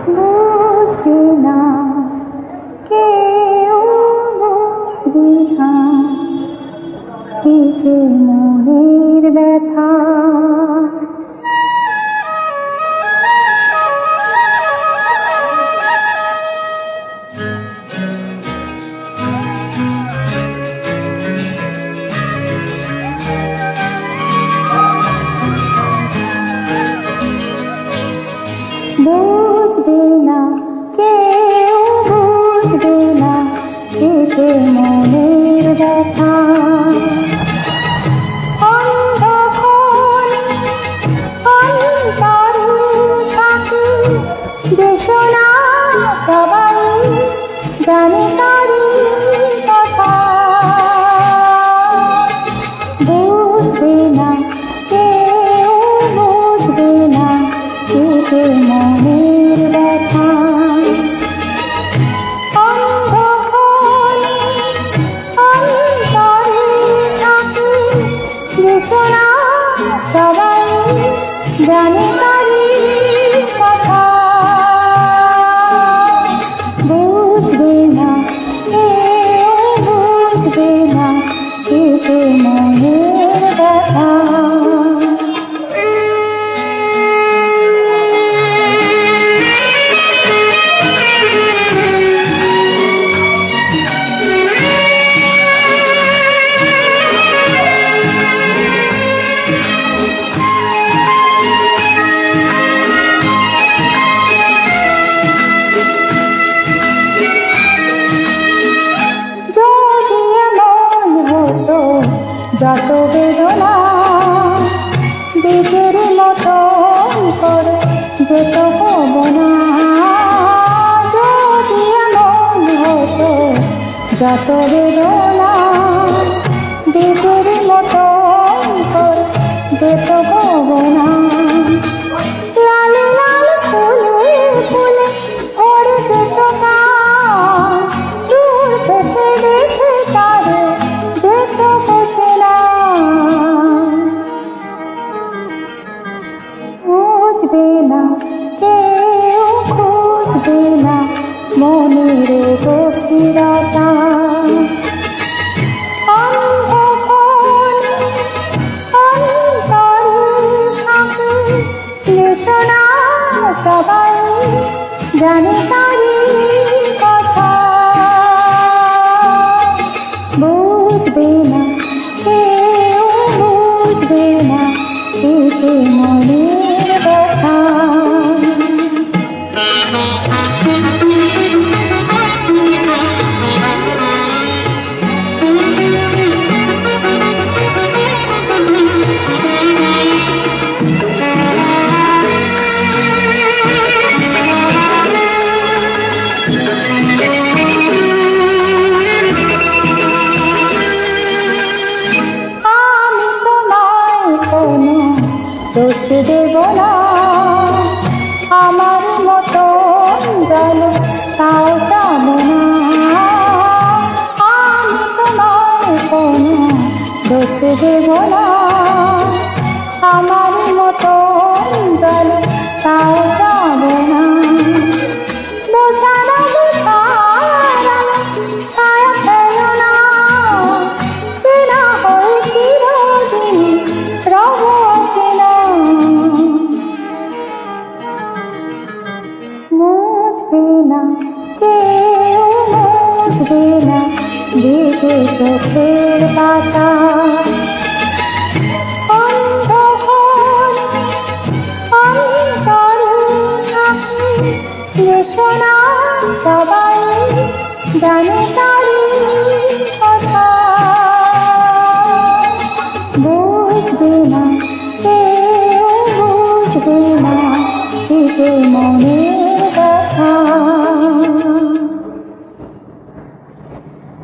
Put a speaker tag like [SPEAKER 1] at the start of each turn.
[SPEAKER 1] বুঝবে না কেউ, বুঝবে না কি যে মনের ব্যথা। বুঝবে না কেউ, বুঝবে না কি যে মনের ব্যথা। অন্ধকারে অন্তরে থাকি যে শোনা সবাই জানে তারি কথা। বুঝবে না কেউ, বুঝবে না কি যে মনের ব্যথা। অন্ধকারে অন্তরে থাকি যে শোনা সবাই জানে তারি কথা। বুঝবে না কেউ, বুঝবে না কি যে মনের ব্যথা। যত বেদনা বীজের মতো করে যেত ভাবনা, যদি এমন হতো যত বেদনা বীজের মতো করে যেত ভাবনা। লাল লাল ফুলে ফুলে ভরে যেত গান, দূর থেকে দেখে তারে যেত চেনা। বুঝবে না কেউ, খুঁজবে না মনের গভীরতা। অন্ধকারে অন্তরে থাকে যে শোনা সবাই জানে তারি কথা। বুঝবে না কেউ, বুঝবে না কি যে মনের ব্যথা। দোষ দেব না, আমার মতো জল তাও যাব না। আমি তোমার কোনো দোষ দেব না, আমার মতো জল তাও যাব না। বোঝানো বোঝানো ছায়া পেল না, চেনা হয়ে চিরদিন রব চেনা। বুঝবে না কেউ, বুঝবে না ভিজে চোখের পাতা। অন্ধকারে অন্তরে থাকি যে শোনা সবাই জানে তারি কথা।